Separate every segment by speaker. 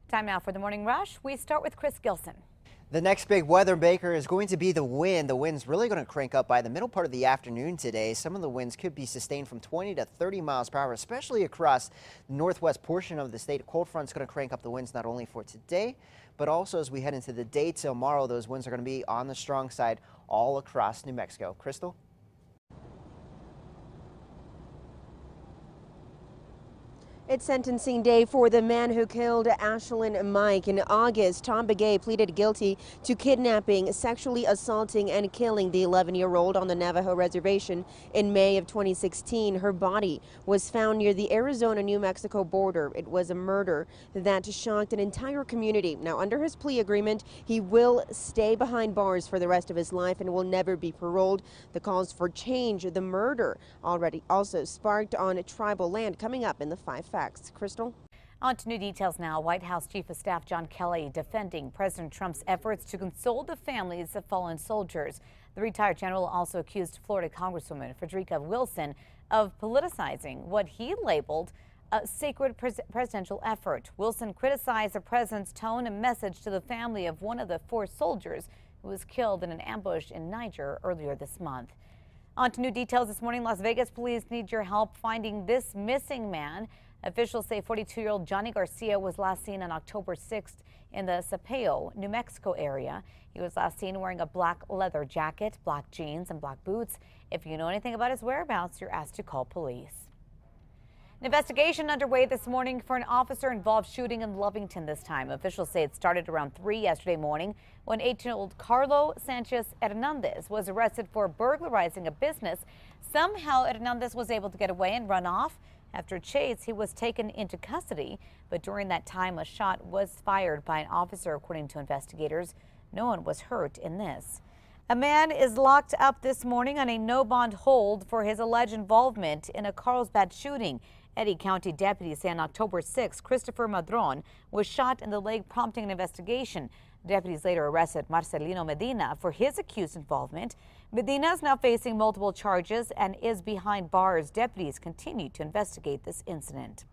Speaker 1: Time now for the morning rush. We start with Chris Gilson.
Speaker 2: The next big weather maker is going to be the wind. The wind's really going to crank up by the middle part of the afternoon today. Some of the winds could be sustained from 20 to 30 miles per hour, especially across the northwest portion of the state. A cold front's going to crank up the winds not only for today, but also as we head into the day tomorrow. Those winds are going to be on the strong side all across New Mexico. Crystal?
Speaker 3: It's sentencing day for the man who killed Ashlyn Mike. In August, Tom Begaye pleaded guilty to kidnapping, sexually assaulting, and killing the 11-year-old on the Navajo reservation in May of 2016. Her body was found near the Arizona-New Mexico border. It was a murder that shocked an entire community. Now, under his plea agreement, he will stay behind bars for the rest of his life and will never be paroled. The calls for change, the murder, already also sparked on tribal land, coming up in the 5 Facts. Crystal?
Speaker 1: On to new details now. White House Chief of Staff John Kelly defending President Trump's efforts to console the families of fallen soldiers. The retired general also accused Florida Congresswoman Frederica Wilson of politicizing what he labeled a sacred presidential effort. Wilson criticized the president's tone and message to the family of one of the 4 soldiers who was killed in an ambush in Niger earlier this month. On to new details this morning. Las Vegas police need your help finding this missing man. Officials say 42-year-old Johnny Garcia was last seen on October 6th in the Sapeo, New Mexico area. He was last seen wearing a black leather jacket, black jeans, and black boots. If you know anything about his whereabouts, you're asked to call police. An investigation underway this morning for an officer-involved shooting in Lovington this time. Officials say it started around 3 yesterday morning when 18-year-old Carlo Sanchez Hernandez was arrested for burglarizing a business. Somehow, Hernandez was able to get away and run off. After a chase, he was taken into custody, but during that time, a shot was fired by an officer, according to investigators. No one was hurt in this. A man is locked up this morning on a no-bond hold for his alleged involvement in a Carlsbad shooting. Eddy County deputies say on October 6, Christopher Madron was shot in the leg, prompting an investigation. Deputies later arrested Marcelino Medina for his accused involvement. Medina is now facing multiple charges and is behind bars. Deputies continue to investigate this incident.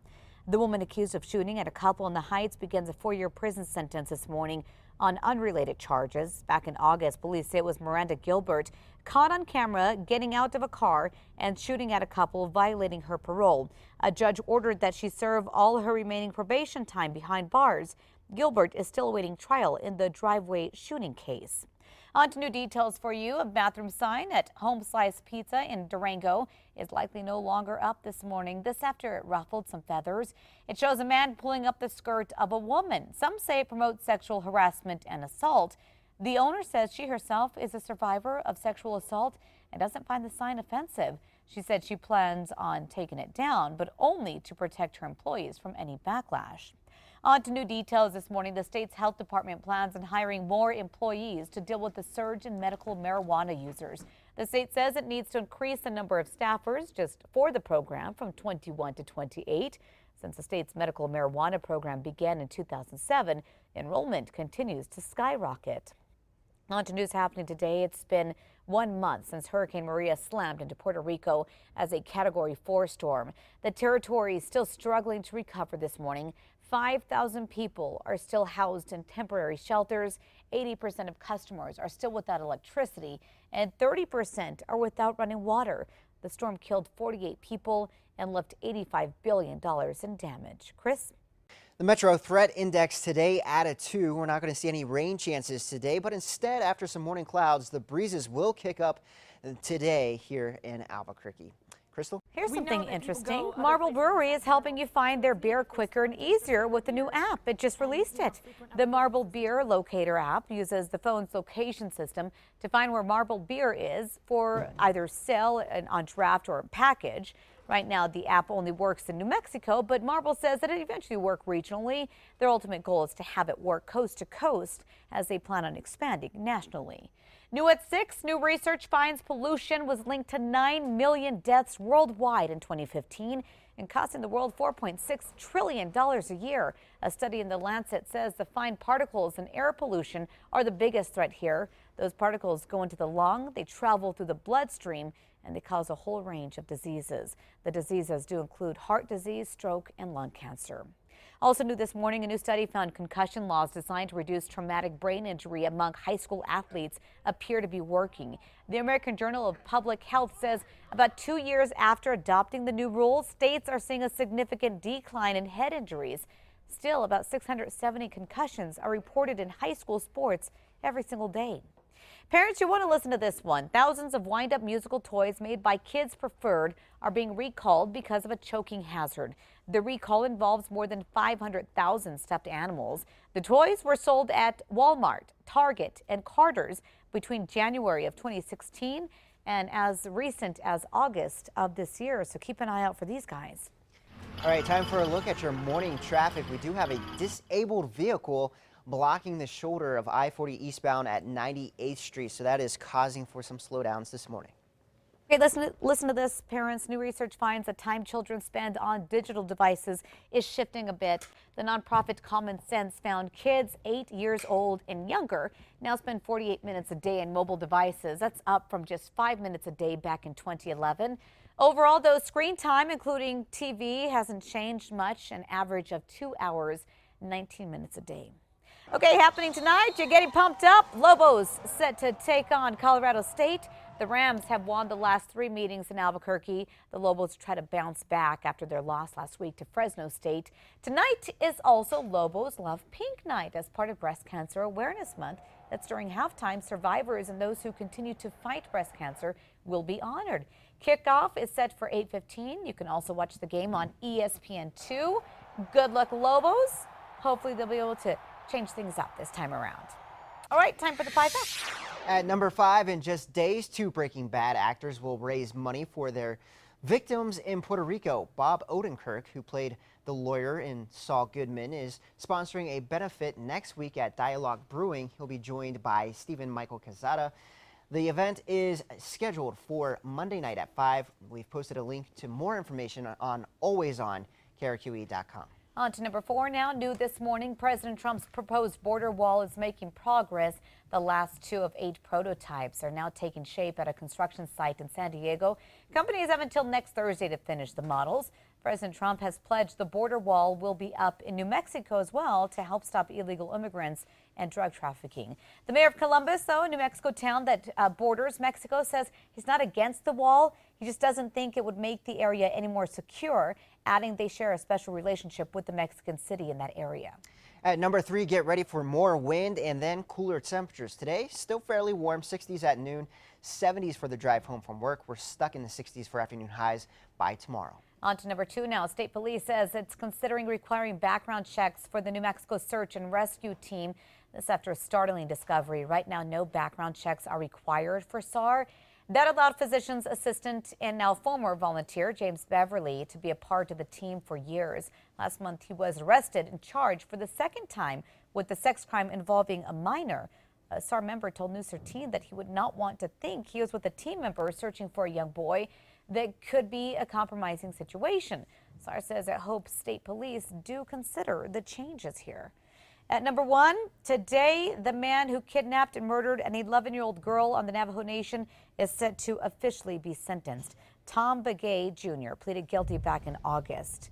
Speaker 1: The woman accused of shooting at a couple in the Heights begins a 4-year prison sentence this morning on unrelated charges. Back in August, police say it was Miranda Gilbert caught on camera getting out of a car and shooting at a couple, violating her parole. A judge ordered that she serve all her remaining probation time behind bars. Gilbert is still awaiting trial in the driveway shooting case. On to new details for you. A bathroom sign at Home Slice Pizza in Durango is likely no longer up this morning. This after it ruffled some feathers. It shows a man pulling up the skirt of a woman. Some say it promotes sexual harassment and assault. The owner says she herself is a survivor of sexual assault and doesn't find the sign offensive. She said she plans on taking it down, but only to protect her employees from any backlash. On to new details this morning. The state's health department plans on hiring more employees to deal with the surge in medical marijuana users. The state says it needs to increase the number of staffers just for the program from 21 to 28. Since the state's medical marijuana program began in 2007, enrollment continues to skyrocket. On to news happening today. It's been 1 month since Hurricane Maria slammed into Puerto Rico as a Category 4 storm. The territory is still struggling to recover this morning. 5,000 people are still housed in temporary shelters. 80% of customers are still without electricity, and 30% are without running water. The storm killed 48 people and left $85 billion in damage. Chris?
Speaker 2: The Metro Threat Index today at a 2. We're not going to see any rain chances today, but instead, after some morning clouds, the breezes will kick up today here in Albuquerque. Crystal?
Speaker 1: Here's something interesting. Marble Brewery is helping you find their beer quicker and easier with the new app. It just released it. The Marble Beer Locator app uses the phone's location system to find where Marble Beer is for either sale on draft or package. Right now, the app only works in New Mexico, but Marble says that it eventually work regionally. Their ultimate goal is to have it work coast to coast as they plan on expanding nationally. New at 6, new research finds pollution was linked to 9 million deaths worldwide in 2015 and costing the world $4.6 trillion a year. A study in The Lancet says the fine particles in air pollution are the biggest threat here. Those particles go into the lung, they travel through the bloodstream, and they cause a whole range of diseases. The diseases do include heart disease, stroke, and lung cancer. Also new this morning, a new study found concussion laws designed to reduce traumatic brain injury among high school athletes appear to be working. The American Journal of Public Health says about 2 years after adopting the new rules, states are seeing a significant decline in head injuries. Still, about 670 concussions are reported in high school sports every single day. Parents, you want to listen to this one. Thousands of wind-up musical toys made by Kids Preferred are being recalled because of a choking hazard. The recall involves more than 500,000 stuffed animals. The toys were sold at Walmart, Target, and Carter's between January of 2016 and as recent as August of this year. So keep an eye out for these guys.
Speaker 2: All right, time for a look at your morning traffic. We do have a disabled vehicle blocking the shoulder of I-40 eastbound at 98th Street, so that is causing for some slowdowns this morning.
Speaker 1: Okay, listen to this, parents. New research finds that time children spend on digital devices is shifting a bit. The nonprofit Common Sense found kids 8 years old and younger now spend 48 minutes a day in mobile devices. That's up from just 5 minutes a day back in 2011. Overall, though, screen time, including TV, hasn't changed much, an average of 2 hours, 19 minutes a day. Okay, happening tonight, you're getting pumped up. Lobos set to take on Colorado State. The Rams have won the last 3 meetings in Albuquerque. The Lobos try to bounce back after their loss last week to Fresno State. Tonight is also Lobos Love Pink Night as part of Breast Cancer Awareness Month. That's during halftime. Survivors and those who continue to fight breast cancer will be honored. Kickoff is set for 8:15. You can also watch the game on ESPN2. Good luck, Lobos. Hopefully they'll be able to change things up this time around. All right, time for the 5 Up.
Speaker 2: At number 5, in just days, 2 Breaking Bad actors will raise money for their victims in Puerto Rico. Bob Odenkirk, who played the lawyer in Saul Goodman, is sponsoring a benefit next week at Dialogue Brewing. He'll be joined by Stephen Michael Quezada. The event is scheduled for Monday night at 5. We've posted a link to more information on alwayson.krqe.com.
Speaker 1: On to number 4 now. New this morning, President Trump's proposed border wall is making progress. The last 2 of 8 prototypes are now taking shape at a construction site in San Diego. Companies have until next Thursday to finish the models. President Trump has pledged the border wall will be up in New Mexico as well to help stop illegal immigrants and drug trafficking. The mayor of Columbus, though, a New Mexico town that borders Mexico, says he's not against the wall. He just doesn't think it would make the area any more secure, adding they share a special relationship with the Mexican city in that area.
Speaker 2: At number 3, get ready for more wind and then cooler temperatures. Today, still fairly warm, 60s at noon, 70s for the drive home from work. We're stuck in the 60s for afternoon highs by tomorrow. On
Speaker 1: to number 2 now. State police says it's considering requiring background checks for the New Mexico search and rescue team. This after a startling discovery. Right now, no background checks are required for SAR. That allowed physician's assistant and now former volunteer James Beverly to be a part of the team for years. Last month, he was arrested and charged for the 2nd time with the sex crime involving a minor. A SAR member told News 13 that he would not want to think he was with a team member searching for a young boy. That could be a compromising situation. SAR says it hopes state police do consider the changes here. At number 1, today, the man who kidnapped and murdered an 11-year-old girl on the Navajo Nation is set to officially be sentenced. Tom Begaye Jr. pleaded guilty back in August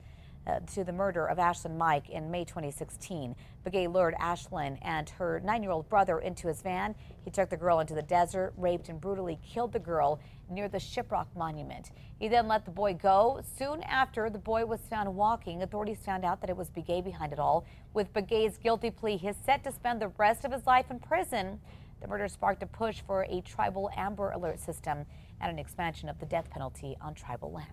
Speaker 1: to the murder of Ashlyn Mike in May 2016. Begaye lured Ashlyn and her 9-year-old brother into his van. He took the girl into the desert, raped and brutally killed the girl near the Shiprock Monument. He then let the boy go. Soon after the boy was found walking, authorities found out that it was Begaye behind it all. With Begaye's guilty plea, he is set to spend the rest of his life in prison. The murder sparked a push for a tribal Amber Alert system and an expansion of the death penalty on tribal land.